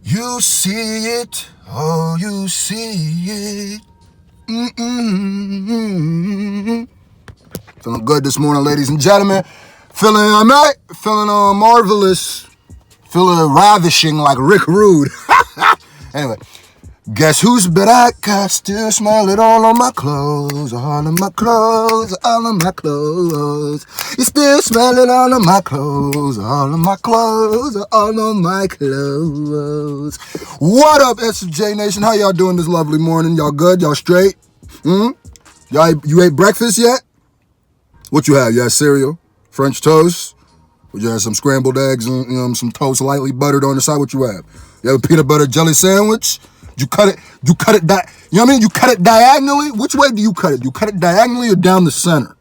You see it, oh, you see it. Mm-mm-mm-mm. Feeling good this morning, ladies and gentlemen. Feeling marvelous. Feeling ravishing like Rick Rude. Anyway, guess who's back? I still smell it all on my clothes, all on my clothes, all on my clothes. You still smell it all on my clothes, all on my clothes, all on my clothes. What up, SJ Nation? How y'all doing this lovely morning? Y'all good? Y'all straight? You ate breakfast yet? What you have? You had cereal, French toast? Or you had some scrambled eggs and some toast lightly buttered on the side? What you have? You have a peanut butter jelly sandwich? You cut it, you know what I mean? You cut it diagonally? Which way do you cut it? Do you cut it diagonally or down the center?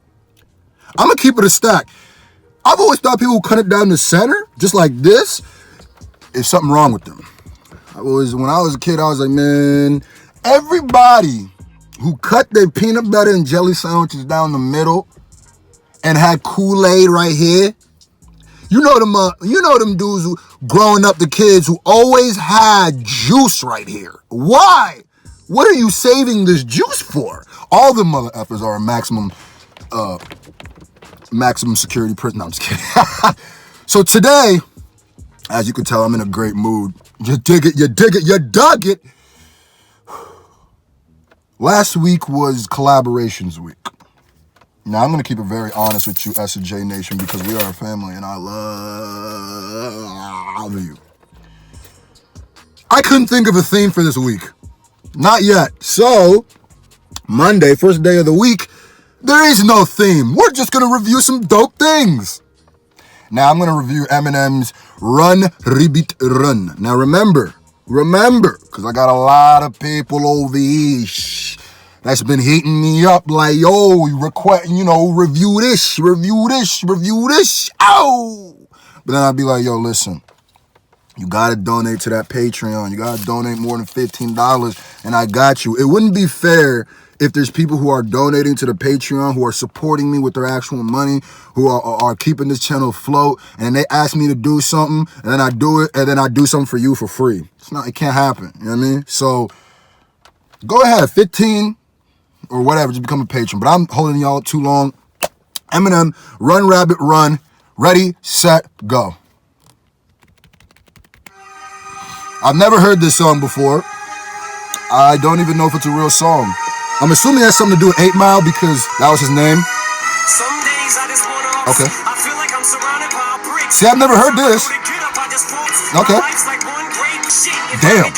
I'm gonna keep it a stack. I've always thought people who cut it down the center, just like this, is something wrong with them. When I was a kid, I was like, man, everybody who cut their peanut butter and jelly sandwiches down the middle and had Kool-Aid right here, you know them dudes who, growing up, the kids who always had juice right here. Why? What are you saving this juice for? All the mother effers are a maximum security prison. No, I'm just kidding. So today, as you can tell, I'm in a great mood. You dig it, you dug it. Last week was collaborations week. Now, I'm going to keep it very honest with you, S&J Nation, because we are a family and I love you. I couldn't think of a theme for this week. Not yet. So, Monday, first day of the week, there is no theme. We're just going to review some dope things. Now, I'm going to review Eminem's Run, Rebeat, Run. Now, remember, because I got a lot of people over here that's been hitting me up like, yo, review this. Ow! But then I'd be like, yo, listen, you got to donate to that Patreon. You got to donate more than $15, and I got you. It wouldn't be fair if there's people who are donating to the Patreon, who are supporting me with their actual money, who are keeping this channel afloat, and they ask me to do something, and then I do it, and then I do something for you for free. It can't happen. You know what I mean? So go ahead, 15 or whatever, just become a patron. But I'm holding y'all up too long. Eminem, Run Rabbit Run. Ready, set, go. I've never heard this song before. I don't even know if it's a real song. I'm assuming it has something to do with 8 Mile because that was his name. Some days I just wanna okay. I feel like I'm surrounded by bricks. See, I've never heard this. Okay. Damn.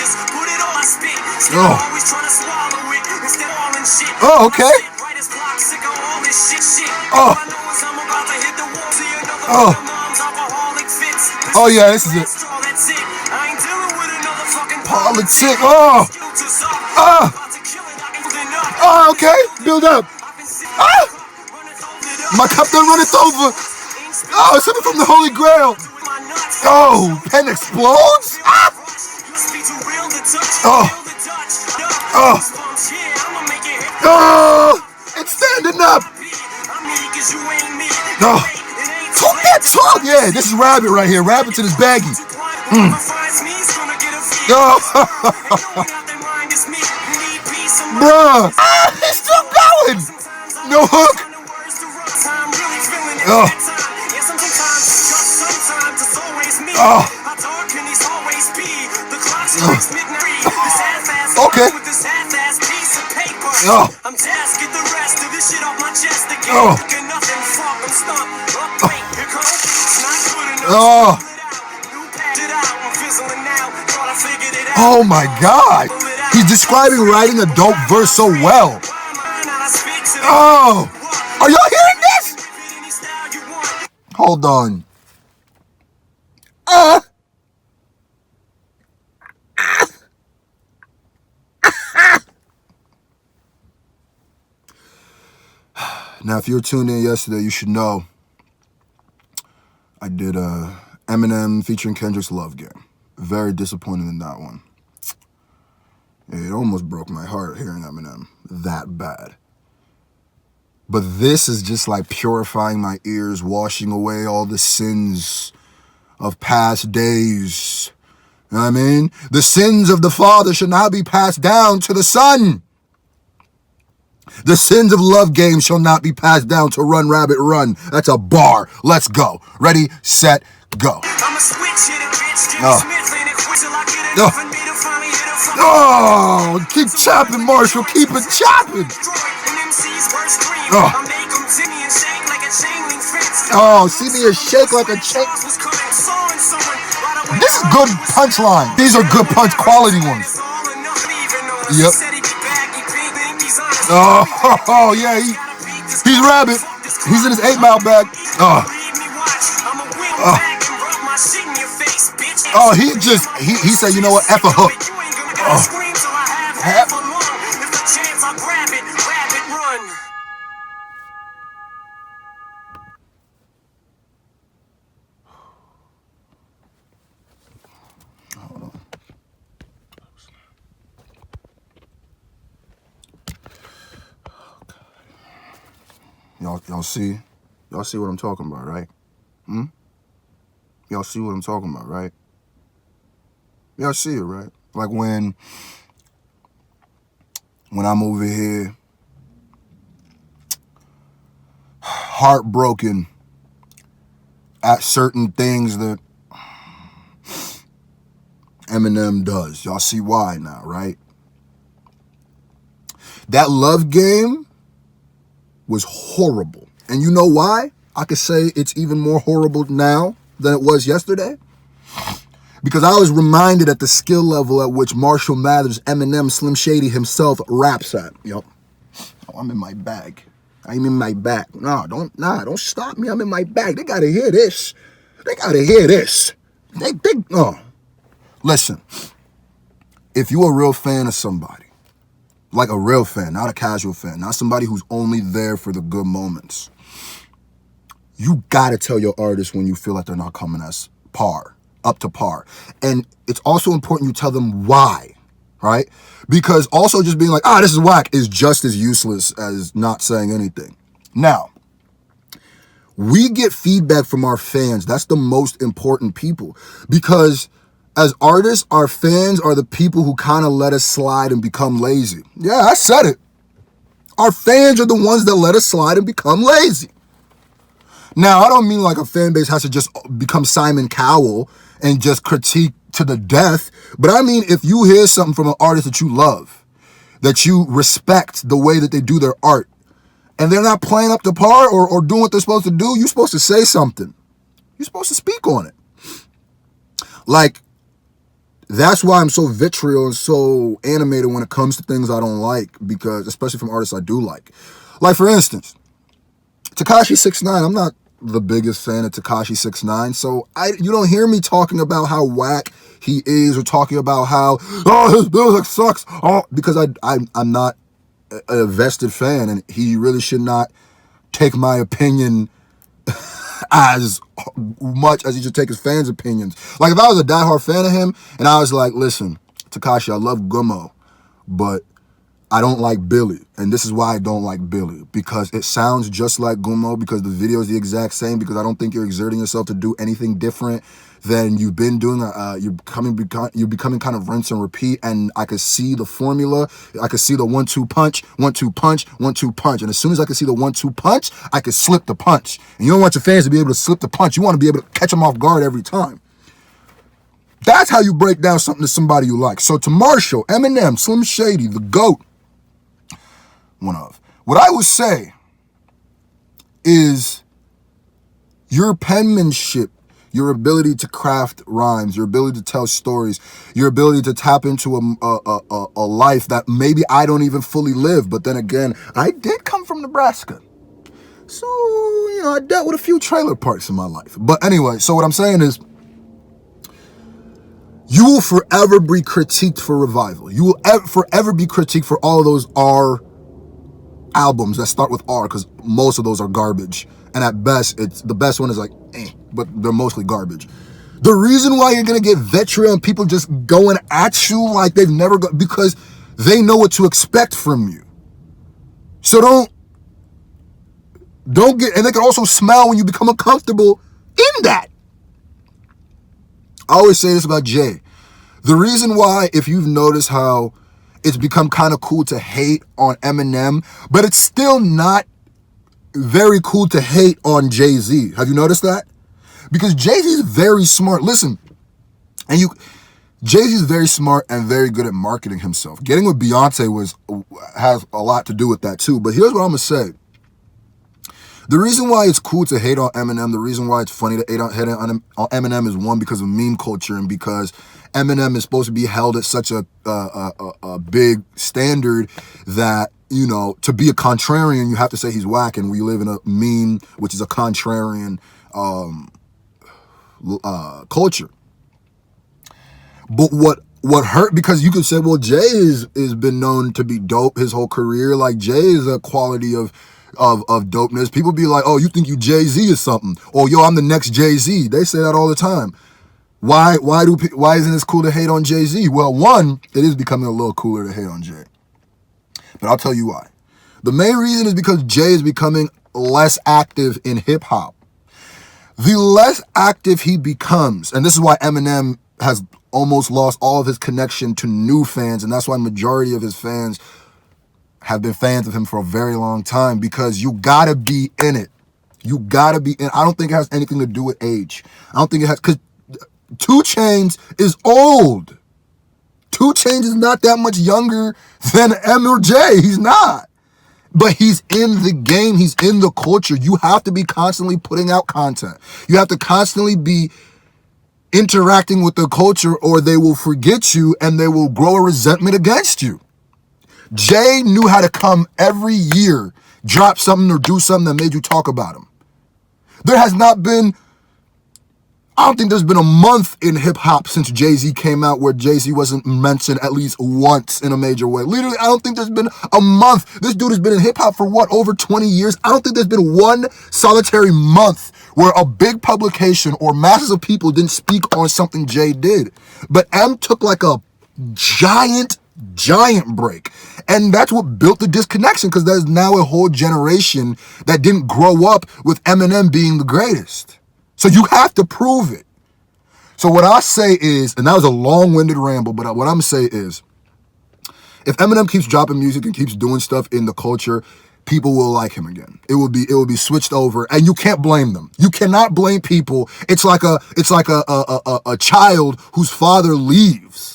Oh, okay. Oh, yeah, this is it. Politic. Oh, okay. Build up. My cup done runneth over. Oh, something from the Holy Grail. Oh, pen explodes. It's standing up. Talk that talk. Yeah, this is Rabbit right here. Rabbit in his baggie. Bruh. It's still going. No hook. Okay. Oh my God. He's describing writing a dope verse so well. Oh. Are y'all hearing this? Hold on. Now, if you were tuned in yesterday, you should know I did Eminem featuring Kendrick's Love Game. Very disappointed in that one. It almost broke my heart hearing Eminem that bad. But this is just like purifying my ears, washing away all the sins of past days, You know what I mean? The sins of the father should not be passed down to the son. The sins of love games shall not be passed down to Run Rabbit Run. That's a bar. Let's go. Ready, set, go. Oh, keep chopping, Marshall. Keep it chopping. Oh, see me shake like a chain. This is good punchline. These are good punch quality ones. Yep. Oh yeah, he's Rabbit. He's in his 8 Mile bag. Oh, he said, you know what, F a hook. Y'all see what I'm talking about, right? Y'all see what I'm talking about, right? Y'all see it, right? Like when I'm over here heartbroken at certain things that Eminem does. Y'all see why now, right? That love game was horrible. And you know why? I could say it's even more horrible now than it was yesterday. Because I was reminded at the skill level at which Marshall Mathers, Eminem, Slim Shady himself raps at. Oh, I'm in my bag. I'm in my bag. Don't stop me. I'm in my bag. They gotta hear this. Listen, if you're a real fan of somebody, like a real fan, not a casual fan, not somebody who's only there for the good moments, you gotta tell your artist when you feel like they're not coming up to par. And it's also important you tell them why, right? Because also just being like, this is whack is just as useless as not saying anything. Now, we get feedback from our fans. That's the most important people. Because as artists, our fans are the people who kind of let us slide and become lazy. Yeah, I said it. Our fans are the ones that let us slide and become lazy. Now, I don't mean like a fan base has to just become Simon Cowell and just critique to the death. But I mean, if you hear something from an artist that you love, that you respect the way that they do their art, and they're not playing up to par or doing what they're supposed to do, you're supposed to say something. You're supposed to speak on it. Like, that's why I'm so vitriol and so animated when it comes to things I don't like, because especially from artists I do like. Like, for instance, Tekashi 6ix9ine, I'm not the biggest fan of Tekashi 6ix9ine, so you don't hear me talking about how whack he is or talking about how, his music sucks, because I'm not a vested fan, and he really should not take my opinion as much as he should take his fans' opinions. Like, if I was a diehard fan of him, and I was like, listen, Tekashi, I love Gummo, but I don't like Billy, and this is why I don't like Billy, because it sounds just like Gummo, because the video is the exact same, because I don't think you're exerting yourself to do anything different than you've been doing. You're becoming kind of rinse and repeat, and I could see the formula. I could see the 1-2 punch, 1-2 punch, 1-2 punch, and as soon as I could see the 1-2 punch, I could slip the punch. And you don't want your fans to be able to slip the punch. You want to be able to catch them off guard every time. That's how you break down something to somebody you like. So to Marshall, Eminem, Slim Shady, the GOAT, what I would say is your penmanship, your ability to craft rhymes, your ability to tell stories, your ability to tap into a life that maybe I don't even fully live. But then again, I did come from Nebraska. So, I dealt with a few trailer parks in my life. But anyway, so what I'm saying is, you will forever be critiqued for Revival. You will forever be critiqued for all of those R albums that start with R, because most of those are garbage. And at best, the best one is like, but they're mostly garbage. The reason why you're going to get vitriol and people just going at you like they've never got, because they know what to expect from you. So don't get, and they can also smell when you become uncomfortable in that. I always say this about Jay. The reason why, if you've noticed how it's become kind of cool to hate on Eminem, but it's still not very cool to hate on Jay-Z. Have you noticed that? Because Jay-Z is very smart. Listen, Jay-Z is very smart and very good at marketing himself. Getting with Beyonce has a lot to do with that too. But here's what I'm gonna say. The reason why it's cool to hate on Eminem, the reason why it's funny to hate on Eminem is, one, because of meme culture, and because Eminem is supposed to be held at such a big standard that, you know, to be a contrarian, you have to say he's whack, and we live in a meme, which is a contrarian culture. But what hurt, because you could say, well, Jay is been known to be dope his whole career. Like, Jay is a quality of dopeness. People be like, oh, you think you Jay-Z is something? Or, yo, I'm the next Jay-Z. They say that all the time. Why isn't it cool to hate on Jay-Z? Well, one, it is becoming a little cooler to hate on Jay. But I'll tell you why. The main reason is because Jay is becoming less active in hip-hop. The less active he becomes, and this is why Eminem has almost lost all of his connection to new fans, and that's why the majority of his fans have been fans of him for a very long time, because you gotta be in it. You gotta be in. I don't think it has anything to do with age. I don't think it has, because 2 Chainz is old. 2 Chainz is not that much younger than M or J. He's not. But he's in the game. He's in the culture. You have to be constantly putting out content. You have to constantly be interacting with the culture, or they will forget you and they will grow a resentment against you. Jay knew how to come every year, drop something or do something that made you talk about him. There has not been, I don't think there's been a month in hip-hop since Jay-Z came out where Jay-Z wasn't mentioned at least once in a major way. Literally, I don't think there's been a month. This dude has been in hip-hop for what, over 20 years? I don't think there's been one solitary month where a big publication or masses of people didn't speak on something Jay did. But M took like a giant break. And that's what built the disconnection, because there's now a whole generation that didn't grow up with Eminem being the greatest. So you have to prove it. So what I say is, and that was a long-winded ramble, but what I'm going to say is, if Eminem keeps dropping music and keeps doing stuff in the culture, people will like him again. It will be switched over, and you can't blame them. You cannot blame people. It's like a child whose father leaves.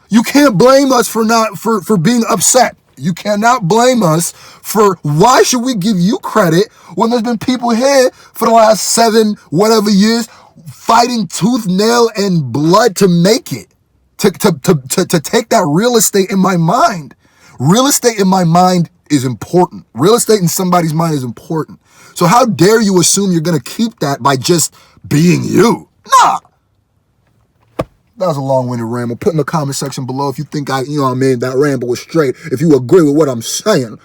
You can't blame us for being upset. You cannot blame us for, why should we give you credit when there's been people here for the last 7 whatever years fighting tooth, nail, and blood to make it, to take that real estate in my mind. Real estate in my mind is important. Real estate in somebody's mind is important. So how dare you assume you're going to keep that by just being you? Nah. That was a long-winded ramble. Put in the comment section below if you think that ramble was straight, if you agree with what I'm saying.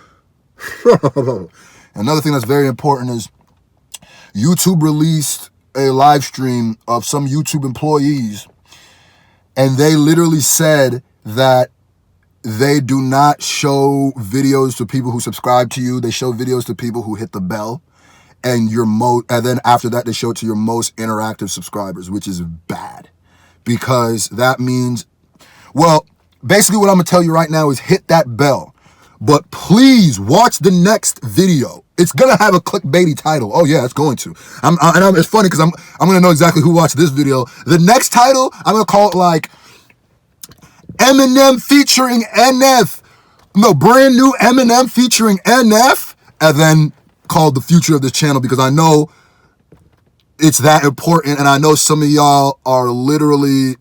Another thing that's very important is YouTube released a live stream of some YouTube employees, and they literally said that they do not show videos to people who subscribe to you. They show videos to people who hit the bell, and then after that they show it to your most interactive subscribers, which is bad. Because that means, well, basically what I'm going to tell you right now is hit that bell. But please watch the next video. It's going to have a clickbaity title. Oh, yeah, it's going to. It's funny because I'm going to know exactly who watched this video. The next title, I'm going to call it like Eminem featuring NF. No, brand new Eminem featuring NF. And then called the future of this channel, because I know it's that important, and I know some of y'all are literally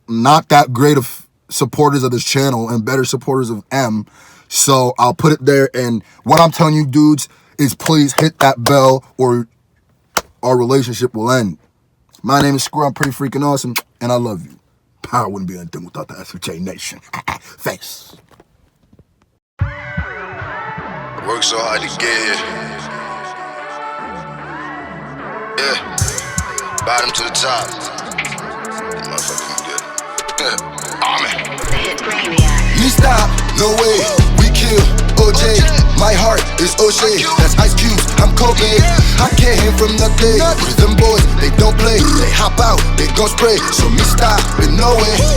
not that great of supporters of this channel and better supporters of M. So I'll put it there, and what I'm telling you dudes is please hit that bell or our relationship will end. My name is Scru. I'm pretty freaking awesome, and I love you. Power wouldn't be anything without the SFJ Nation. Thanks. Work so hard to get here. Yeah. Bottom to the top. That motherfucker good. Amen. Me stop, no way. We kill OJ. My heart is O'Shea. That's Ice Cube, I'm Kobe. I can't hit from nothing. Them boys, they don't play. They hop out, they gon' spray. So me stop, but no way.